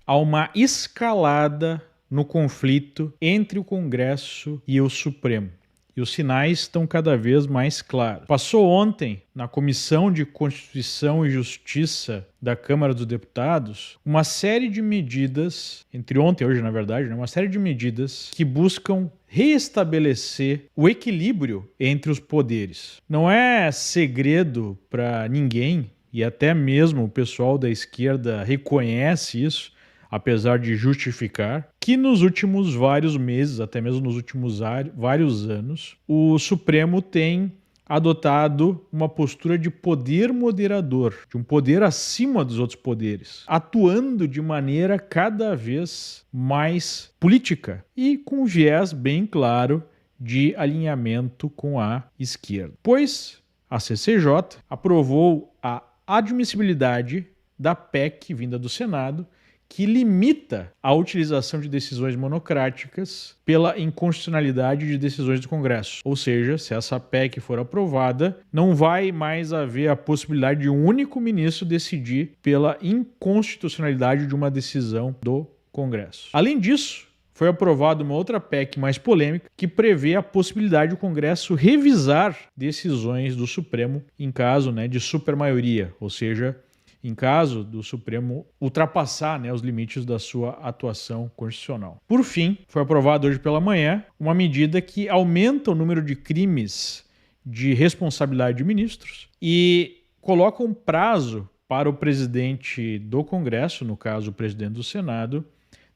há uma escalada no conflito entre o Congresso e o Supremo. E os sinais estão cada vez mais claros. Passou ontem, na Comissão de Constituição e Justiça da Câmara dos Deputados, uma série de medidas, entre ontem e hoje, na verdade, uma série de medidas que buscam reestabelecer o equilíbrio entre os poderes. Não é segredo para ninguém, e até mesmo o pessoal da esquerda reconhece isso, apesar de justificar, que nos últimos vários meses, até mesmo nos últimos vários anos, o Supremo tem adotado uma postura de poder moderador, de um poder acima dos outros poderes, atuando de maneira cada vez mais política e com um viés bem claro de alinhamento com a esquerda. Pois a CCJ aprovou a admissibilidade da PEC vinda do Senado, que limita a utilização de decisões monocráticas pela inconstitucionalidade de decisões do Congresso. Ou seja, se essa PEC for aprovada, não vai mais haver a possibilidade de um único ministro decidir pela inconstitucionalidade de uma decisão do Congresso. Além disso, foi aprovada uma outra PEC mais polêmica que prevê a possibilidade do Congresso revisar decisões do Supremo em caso de supermaioria, ou seja, em caso do Supremo ultrapassar os limites da sua atuação constitucional. Por fim, foi aprovada hoje pela manhã uma medida que aumenta o número de crimes de responsabilidade de ministros e coloca um prazo para o presidente do Congresso, no caso o presidente do Senado,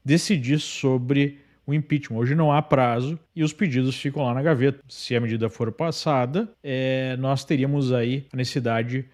decidir sobre o impeachment. Hoje não há prazo e os pedidos ficam lá na gaveta. Se a medida for passada, nós teríamos aí a necessidade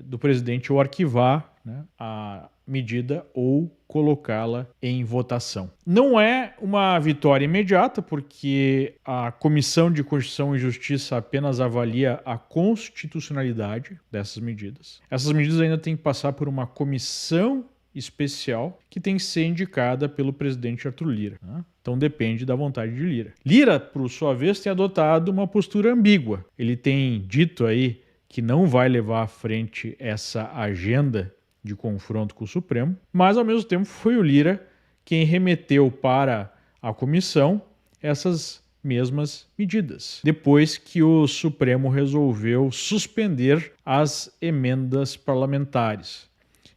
do presidente ou arquivar a medida ou colocá-la em votação. Não é uma vitória imediata, porque a Comissão de Constituição e Justiça apenas avalia a constitucionalidade dessas medidas. Essas medidas ainda têm que passar por uma comissão especial que tem que ser indicada pelo presidente Arthur Lira. Então depende da vontade de Lira. Lira, por sua vez, tem adotado uma postura ambígua. Ele tem dito aí que não vai levar à frente essa agenda de confronto com o Supremo, mas ao mesmo tempo foi o Lira quem remeteu para a comissão essas mesmas medidas, depois que o Supremo resolveu suspender as emendas parlamentares,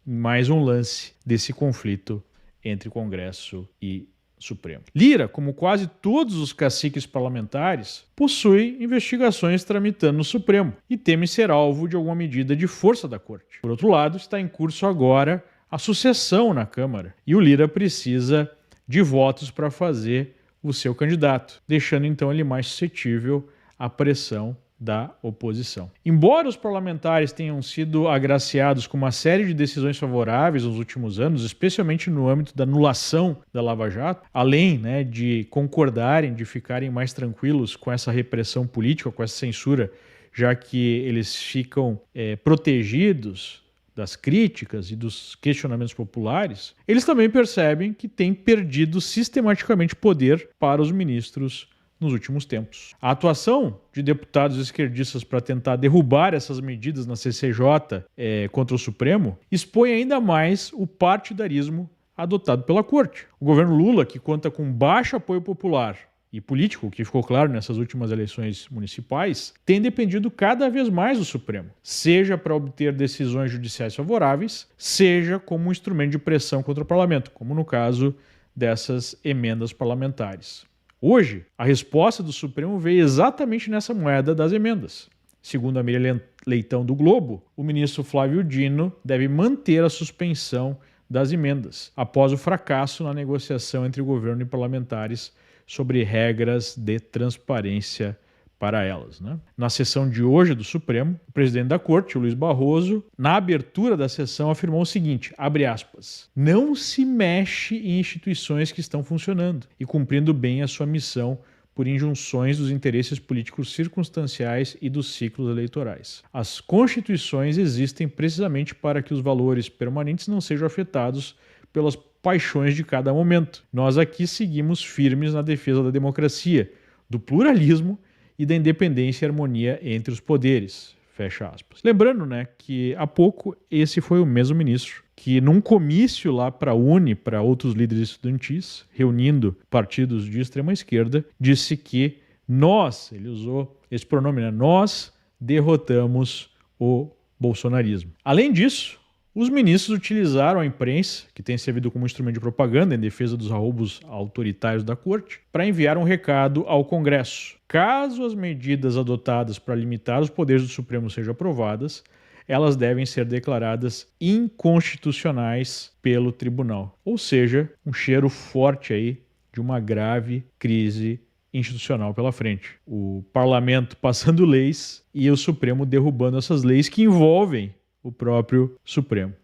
em mais um lance desse conflito entre Congresso e Supremo. Lira, como quase todos os caciques parlamentares, possui investigações tramitando no Supremo e teme ser alvo de alguma medida de força da Corte. Por outro lado, está em curso agora a sucessão na Câmara e o Lira precisa de votos para fazer o seu candidato, deixando então ele mais suscetível à pressão da oposição. Embora os parlamentares tenham sido agraciados com uma série de decisões favoráveis nos últimos anos, especialmente no âmbito da anulação da Lava Jato, além de concordarem, de ficarem mais tranquilos com essa repressão política, com essa censura, já que eles ficam protegidos das críticas e dos questionamentos populares, eles também percebem que têm perdido sistematicamente poder para os ministros nos últimos tempos. A atuação de deputados esquerdistas para tentar derrubar essas medidas na CCJ contra o Supremo expõe ainda mais o partidarismo adotado pela Corte. O governo Lula, que conta com baixo apoio popular e político, que ficou claro nessas últimas eleições municipais, tem dependido cada vez mais do Supremo, seja para obter decisões judiciais favoráveis, seja como um instrumento de pressão contra o parlamento, como no caso dessas emendas parlamentares. Hoje, a resposta do Supremo veio exatamente nessa moeda das emendas. Segundo a Miriam Leitão do Globo, o ministro Flávio Dino deve manter a suspensão das emendas, após o fracasso na negociação entre o governo e parlamentares sobre regras de transparência para elas. Na sessão de hoje do Supremo, o presidente da Corte, o Luiz Barroso, na abertura da sessão afirmou o seguinte, abre aspas, não se mexe em instituições que estão funcionando e cumprindo bem a sua missão por injunções dos interesses políticos circunstanciais e dos ciclos eleitorais. As constituições existem precisamente para que os valores permanentes não sejam afetados pelas paixões de cada momento. Nós aqui seguimos firmes na defesa da democracia, do pluralismo e da independência e harmonia entre os poderes. Fecha aspas. Lembrando, né, que há pouco esse foi o mesmo ministro que num comício lá para a UNE, para outros líderes estudantis, reunindo partidos de extrema esquerda, disse que nós, ele usou esse pronome, né, nós derrotamos o bolsonarismo. Além disso, os ministros utilizaram a imprensa, que tem servido como instrumento de propaganda em defesa dos arroubos autoritários da corte, para enviar um recado ao Congresso. Caso as medidas adotadas para limitar os poderes do Supremo sejam aprovadas, elas devem ser declaradas inconstitucionais pelo tribunal. Ou seja, um cheiro forte aí de uma grave crise institucional pela frente. O parlamento passando leis e o Supremo derrubando essas leis que envolvem o próprio Supremo.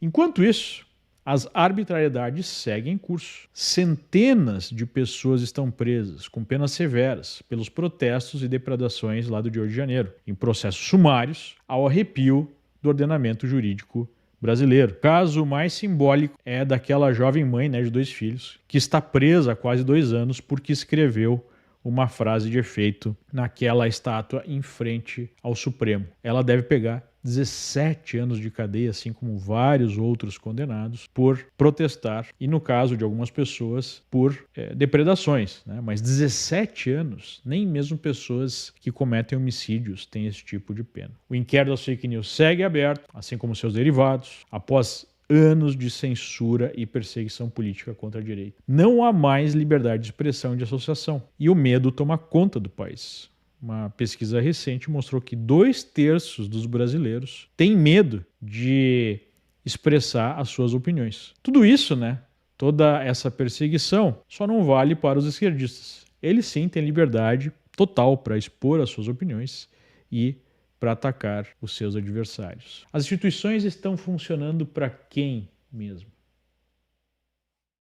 Enquanto isso, as arbitrariedades seguem em curso. Centenas de pessoas estão presas, com penas severas, pelos protestos e depredações lá do Rio de Janeiro, em processos sumários, ao arrepio do ordenamento jurídico brasileiro. O caso mais simbólico é daquela jovem mãe, né, de 2 filhos, que está presa há quase 2 anos porque escreveu uma frase de efeito naquela estátua em frente ao Supremo. Ela deve pegar 17 anos de cadeia, assim como vários outros condenados, por protestar e, no caso de algumas pessoas, por depredações, né? Mas 17 anos, nem mesmo pessoas que cometem homicídios têm esse tipo de pena. O inquérito das fake news segue aberto, assim como seus derivados, após anos de censura e perseguição política contra a direita. Não há mais liberdade de expressão e de associação, e o medo toma conta do país. Uma pesquisa recente mostrou que 2/3 dos brasileiros têm medo de expressar as suas opiniões. Tudo isso, né? Toda essa perseguição só não vale para os esquerdistas. Eles sim têm liberdade total para expor as suas opiniões e para atacar os seus adversários. As instituições estão funcionando para quem mesmo?